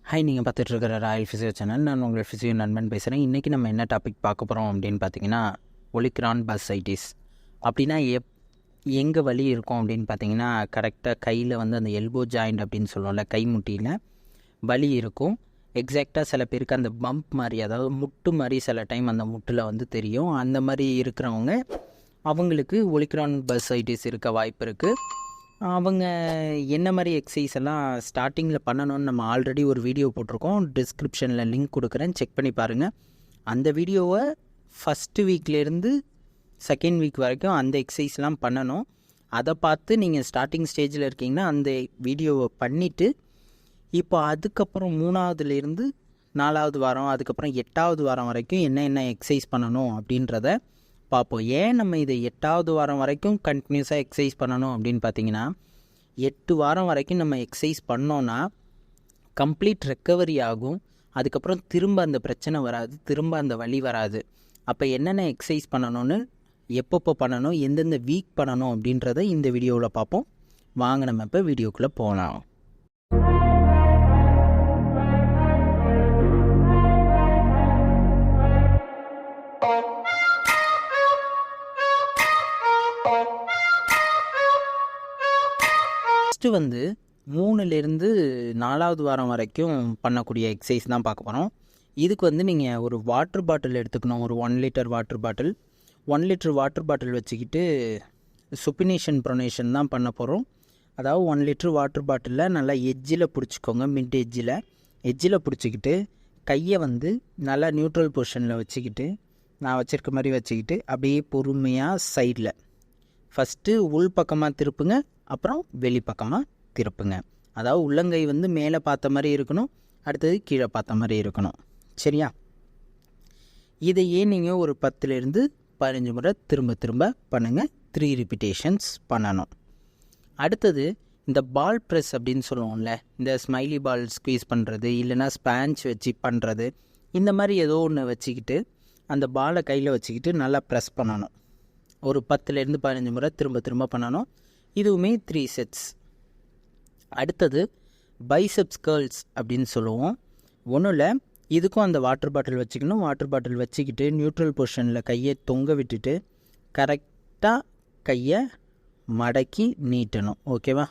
Hi, நீங்கள் பார்த்துட்டு இருக்கிற ராயல் ஃபிசியோ சேனல். நான் உங்கள் ஃபிசியோ நண்பன் பேசுகிறேன். இன்றைக்கி நம்ம என்ன டாபிக் பார்க்க போகிறோம் அப்படின்னு பார்த்தீங்கன்னா, ஒலிக்ரான் பஸ்சைட்டிஸ் அப்படின்னா எங்கே வலி இருக்கும் அப்படின்னு பார்த்தீங்கன்னா, கரெக்டாக கையில் வந்து அந்த எல்போ ஜாயிண்ட் அப்படின்னு சொல்லுவோம்ல, கை முட்டியில் வலி இருக்கும். எக்ஸாக்டாக சில பேருக்கு அந்த பம்ப் மாதிரி, அதாவது முட்டு மாதிரி சில டைம் அந்த முட்டில் வந்து தெரியும். அந்த மாதிரி இருக்கிறவங்க அவங்களுக்கு ஒலிக்ரான் பஸ்சைட்டிஸ் இருக்க வாய்ப்பு இருக்குது. அவங்க என்ன மாதிரி எக்ஸசைஸ் எல்லாம் ஸ்டார்டிங்கில் பண்ணணும்னு நம்ம ஆல்ரெடி ஒரு வீடியோ போட்டிருக்கோம். டிஸ்கிரிப்ஷனில் லிங்க் கொடுக்குறேன், செக் பண்ணி பாருங்கள். அந்த வீடியோவை ஃபஸ்ட்டு வீக்லேருந்து செகண்ட் வீக் வரைக்கும் அந்த எக்ஸசைஸ்லாம் பண்ணணும். அதை பார்த்து நீங்கள் ஸ்டார்டிங் ஸ்டேஜில் இருக்கீங்கன்னா அந்த வீடியோவை பண்ணிவிட்டு, இப்போ அதுக்கப்புறம் 3ஆவதுலேருந்து 4ஆவது வாரம், அதுக்கப்புறம் 8ஆவது வாரம் வரைக்கும் என்ன எக்ஸசைஸ் பண்ணணும் அப்படின்றத பார்ப்போம். ஏன் நம்ம இதை 8ஆவது வாரம் வரைக்கும் கண்டினியூஸாக எக்ஸசைஸ் பண்ணணும் அப்படின்னு பார்த்தீங்கன்னா, 8 வாரம் வரைக்கும் நம்ம எக்ஸசைஸ் பண்ணோன்னா கம்ப்ளீட் ரெக்கவரி ஆகும். அதுக்கப்புறம் திரும்ப அந்த பிரச்சனை வராது, திரும்ப அந்த வலி வராது. அப்போ என்னென்ன எக்ஸசைஸ் பண்ணணும்னு, எப்பப்போ பண்ணணும், எந்தெந்த வீக் பண்ணணும் அப்படின்றத இந்த வீடியோவில் பார்ப்போம். வாங்க நம்ம இப்போ வீடியோக்குள்ளே போகலாம். ஃபஸ்ட்டு வந்து 3லேருந்து 4ஆவது வாரம் வரைக்கும் பண்ணக்கூடிய எக்ஸசைஸ் தான் பார்க்க போகிறோம். இதுக்கு வந்து நீங்கள் ஒரு வாட்டர் பாட்டில் எடுத்துக்கணும். ஒரு 1 litre water bottle. 1 litre water bottle வச்சுக்கிட்டு சுப்பினேஷன் ப்ரொனேஷன் தான் பண்ண போகிறோம். அதாவது 1 லிட்டர் வாட்டர் பாட்டிலில் நல்லா எட்ஜில் பிடிச்சிக்கோங்க. மிட் எட்ஜில் பிடிச்சிக்கிட்டு கையை வந்து நல்லா நியூட்ரல் பொசிஷனில் வச்சுக்கிட்டு, நான் வச்சுருக்க மாதிரி வச்சுக்கிட்டு, அப்படியே பொறுமையாக சைடில் ஃபஸ்ட்டு உள் பக்கமாக திருப்புங்க, அப்புறம் வெளிப்பக்கமாக திருப்புங்க. அதாவது உள்ளங்கை வந்து மேலே பார்த்த மாதிரி இருக்கணும், அடுத்தது கீழே பார்த்த மாதிரி இருக்கணும். சரியா? இதையே நீங்கள் ஒரு 10லேருந்து 15 முறை திரும்ப பண்ணுங்கள். 3 ரிப்பீட்டேஷன்ஸ் பண்ணணும். அடுத்தது இந்த பால் ப்ரெஸ் அப்படின்னு சொல்லுவோம்ல, இந்த ஸ்மைலி பால் ஸ்குவீஸ் பண்ணுறது, இல்லைனா ஸ்பாஞ்ச் வச்சு பண்ணுறது, இந்த மாதிரி ஏதோ ஒன்று வச்சுக்கிட்டு அந்த பாலை கையில் வச்சுக்கிட்டு நல்லா ப்ரெஸ் பண்ணணும். ஒரு 10லேருந்து 15 முறை திரும்ப பண்ணணும். இதுவுமே 3 செட்ஸ். அடுத்தது பைசெப்ஸ் கேர்ள்ஸ் அப்படின்னு சொல்லுவோம். ஒன்றும் இல்லை, இதுக்கும் அந்த வாட்டர் பாட்டில் வச்சுக்கணும். வாட்டர் பாட்டில் வச்சுக்கிட்டு நியூட்ரல் பொசிஷனில் கையை தொங்க விட்டுட்டு கரெக்டாக கையை மடக்கி நீட்டணும். ஓகேவா?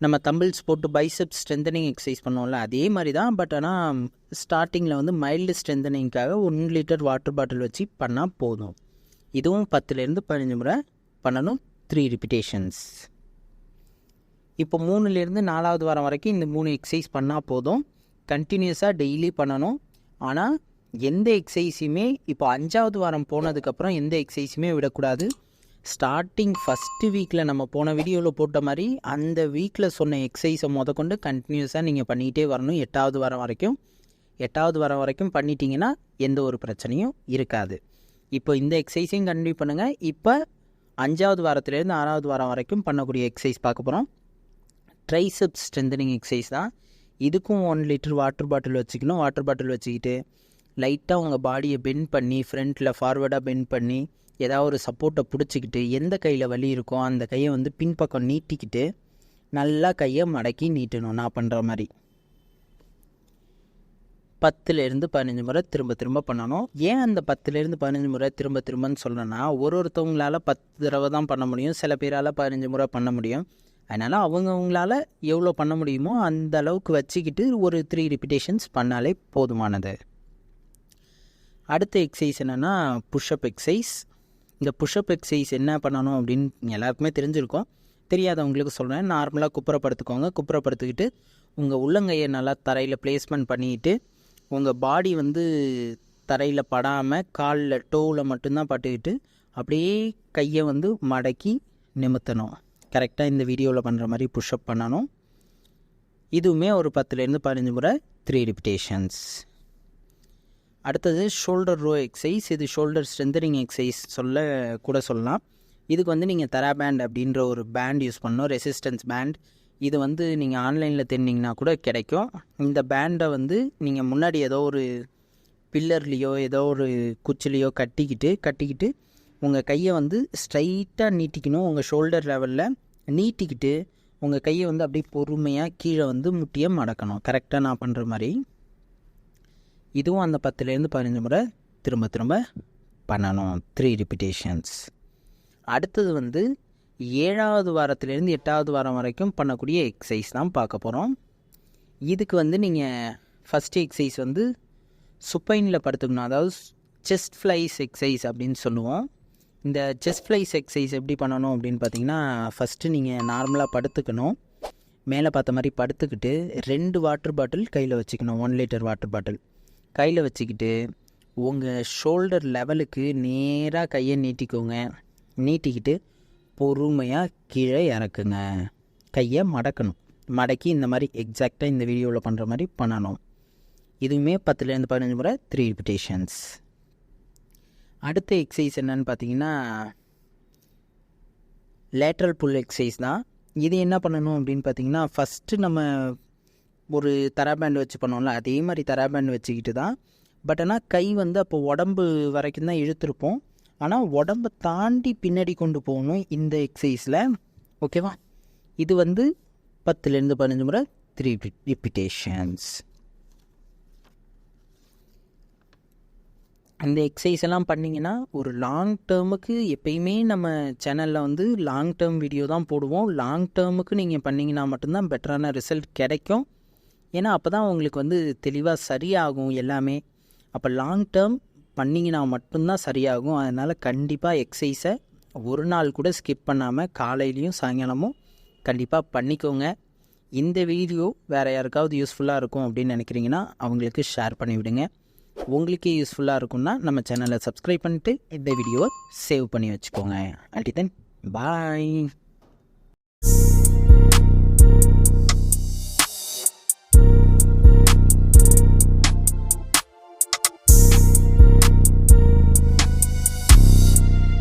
நம்ம தம்பிள்ஸ் போட்டு பைசெப்ஸ் ஸ்ட்ரென்தனிங் எக்ஸசைஸ் பண்ணுவோம்ல, அதே மாதிரி தான். பட் ஆனால் ஸ்டார்டிங்கில் வந்து மைல்டு ஸ்ட்ரென்தனிங்காக 1 லிட்டர் வாட்டர் பாட்டில் வச்சு பண்ணால் போதும். இதுவும் 10லேருந்து 15 முறை பண்ணணும். 3 ரிப்பீட்டேஷன்ஸ். இப்போ 3லேருந்து 4ஆவது வாரம் வரைக்கும் இந்த 3 எக்ஸசைஸ் பண்ணால் போதும். கண்டினியூஸாக டெய்லி பண்ணணும். ஆனால் எந்த எக்ஸசைஸுமே இப்போ 5ஆவது வாரம் போனதுக்கப்புறம் எந்த எக்ஸசைஸுமே விடக்கூடாது. ஸ்டார்டிங் ஃபஸ்ட்டு வீக்கில் நம்ம போன வீடியோவில் போட்ட மாதிரி அந்த வீக்கில் சொன்ன எக்ஸசைஸை கொண்டு கண்டினியூஸாக நீங்கள் பண்ணிகிட்டே வரணும். 8ஆவது வாரம் வரைக்கும். 8ஆவது வாரம் வரைக்கும் பண்ணிட்டீங்கன்னா எந்த ஒரு பிரச்சனையும் இருக்காது. இப்போ இந்த எக்ஸசைஸையும் கண்டினியூ பண்ணுங்கள். இப்போ 5ஆவது வாரத்துலேருந்து 6ஆவது வாரம் வரைக்கும் பண்ணக்கூடிய எக்ஸசைஸ் பார்க்க போகிறோம். ட்ரைசெப்ஸ் ஸ்ட்ரென்தனிங் எக்ஸசைஸ் தான். இதுக்கும் 1 லிட்டர் வாட்டர் பாட்டில் வச்சுக்கணும். வாட்டர் பாட்டில் வச்சுக்கிட்டு லைட்டாக உங்கள் பாடியை பெண்ட் பண்ணி, ஃப்ரண்ட்டில் ஃபார்வர்டாக பெண்ட் பண்ணி, ஏதாவது ஒரு சப்போர்ட்டை பிடிச்சிக்கிட்டு, எந்த கையில் வலி இருக்கோ அந்த கையை வந்து பின்பக்கம் நீட்டிக்கிட்டு நல்லா கையை மடக்கி நீட்டணும். நான் பண்ணுற மாதிரி 10லேருந்து 15 முறை திரும்ப பண்ணணும். ஏன் அந்த 10லேருந்து 15 முறை திரும்பன்னு சொல்கிறேன்னா, ஒருத்தவங்களால் 10 தடவை தான் பண்ண முடியும், சில பேரால் 15 முறை பண்ண முடியும். அதனால் அவங்கவுங்களால் எவ்வளோ பண்ண முடியுமோ அந்த அளவுக்கு வச்சுக்கிட்டு ஒரு 3 ரிப்பீட்டேஷன்ஸ் பண்ணாலே போதுமானது. அடுத்த எக்ஸசைஸ் என்னென்னா புஷ்அப் எக்ஸசைஸ். இந்த புஷ்அப் எக்ஸசைஸ் என்ன பண்ணணும் அப்படின்னு எல்லாருக்குமே தெரிஞ்சிருக்கும். தெரியாதவங்களுக்கு சொல்கிறேன். நார்மலாக குப்புறப்படுத்திக்கிட்டு உங்கள் உள்ளங்கையை நல்லா தரையில் பிளேஸ்மெண்ட் பண்ணிக்கிட்டு, உங்கள் பாடி வந்து தரையில் படாமல் காலில் டோவில் மட்டும்தான் பட்டுக்கிட்டு அப்படியே கையை வந்து மடக்கி நிமித்தணும். கரெக்டாக இந்த வீடியோவில் பண்ணுற மாதிரி புஷ்அப் பண்ணணும். இதுவுமே ஒரு 10லேருந்து 15 முறை 3 ரிப்பீட்டேஷன்ஸ். அடுத்தது ஷோல்டர் ரோ எக்ஸசைஸ். இது ஷோல்டர் ஸ்ட்ரென்தனிங் எக்ஸசைஸ் சொல்லலாம். இதுக்கு வந்து நீங்கள் தெராபேண்ட் அப்படின்ற ஒரு பேண்ட் யூஸ் பண்ணணும், ரெசிஸ்டன்ஸ் பேண்ட். இது வந்து நீங்கள் ஆன்லைனில் தேடினீங்கன்னா கூட கிடைக்கும். இந்த பேண்டை வந்து நீங்கள் முன்னாடி ஏதோ ஒரு பில்லர்லேயோ ஏதோ ஒரு குச்சிலையோ கட்டிக்கிட்டு உங்கள் கையை வந்து ஸ்ட்ரைட்டாக நீட்டிக்கணும். உங்கள் ஷோல்டர் லெவலில் நீட்டிக்கிட்டு உங்கள் கையை வந்து அப்படியே பொறுமையாக கீழே வந்து முட்டியை மடக்கணும். கரெக்டாக நான் பண்ணுற மாதிரி. இதுவும் அந்த 10லேருந்து 15 முறை திரும்ப திரும்ப பண்ணணும். 3 ரிப்பிட்டேஷன்ஸ். அடுத்தது வந்து 7வது வாரத்துலேருந்து 8வது வாரம் வரைக்கும் பண்ணக்கூடிய எக்ஸசைஸ் தான் பார்க்க போகிறோம். இதுக்கு வந்து நீங்கள் ஃபஸ்ட்டு எக்ஸசைஸ் வந்து சுப்பைனில் படுத்துக்கணும். அதாவது செஸ்ட் ஃப்ளைஸ் எக்ஸசைஸ் அப்படின்னு சொல்லுவோம். இந்த செஸ்ட் ஃப்ளைஸ் எக்ஸசைஸ் எப்படி பண்ணணும் அப்படின்னு பார்த்தீங்கன்னா, ஃபஸ்ட்டு நீங்கள் நார்மலாக படுத்துக்கணும். மேலே பார்த்த மாதிரி படுத்துக்கிட்டு 2 வாட்டர் பாட்டில் கையில் வச்சுக்கணும். 1 லிட்டர் வாட்டர் பாட்டில் கையில் வச்சுக்கிட்டு உங்கள் ஷோல்டர் லெவலுக்கு நேராக கையை நீட்டிக்கோங்க. நீட்டிக்கிட்டு பொறுமையாக கீழே இறக்குங்க. கையை மடக்கணும். மடக்கி இந்த மாதிரி எக்ஸாக்டாக இந்த வீடியோவில் பண்ணுற மாதிரி பண்ணணும். இதுவுமே 10லேருந்து 15 முறை 3 ரிப்பிட்டேஷன்ஸ். அடுத்த எக்ஸசைஸ் என்னன்னு பார்த்தீங்கன்னா, லேட்ரல் புல் எக்ஸசைஸ் தான். இது என்ன பண்ணணும் அப்படின்னு பார்த்தீங்கன்னா, ஃபஸ்ட்டு நம்ம ஒரு தராபேண்ட் வச்சு பண்ணோம்ல, அதே மாதிரி தராபேண்ட் வச்சுக்கிட்டு தான். பட் ஆனால் கை வந்து அப்போ உடம்பு வரைக்கும் தான் இழுத்துருப்போம். ஆனால் உடம்பை தாண்டி பின்னாடி கொண்டு போகணும் இந்த எக்ஸசைஸில். ஓகேவா? இது வந்து 10லேருந்து 15 முறை 3 ரிப்பிட்டேஷன்ஸ். இந்த எக்ஸசைஸ் எல்லாம் பண்ணிங்கன்னா ஒரு லாங் டேர்முக்கு எப்பயுமே நம்ம சேனலில் வந்து லாங் டேர்ம் வீடியோ தான் போடுவோம். லாங் டேர்முக்கு நீங்கள் பண்ணிங்கன்னா மட்டும்தான் பெட்டரான ரிசல்ட் கிடைக்கும். ஏன்னா அப்போ தான் உங்களுக்கு வந்து தெளிவாக சரியாகும் எல்லாமே. அப்போ லாங் டேர்ம் பண்ணிங்கன்னா மட்டும்தான் சரியாகும். அதனால் கண்டிப்பாக எக்ஸசைஸை ஒரு நாள் கூட ஸ்கிப் பண்ணாமல் காலையிலையும் சாயங்காலமும் கண்டிப்பாக பண்ணிக்கோங்க. இந்த வீடியோ வேறு யாருக்காவது யூஸ்ஃபுல்லாக இருக்கும் அப்படின்னு நினைக்கிறீங்கன்னா அவங்களுக்கு ஷேர் பண்ணிவிடுங்க. உங்களுக்கே யூஸ்ஃபுல்லாக இருக்குன்னா நம்ம சேனலை சப்ஸ்கிரைப் பண்ணிவிட்டு இந்த வீடியோவை சேவ் பண்ணி வச்சுக்கோங்க. அண்டில் தென் பாய்.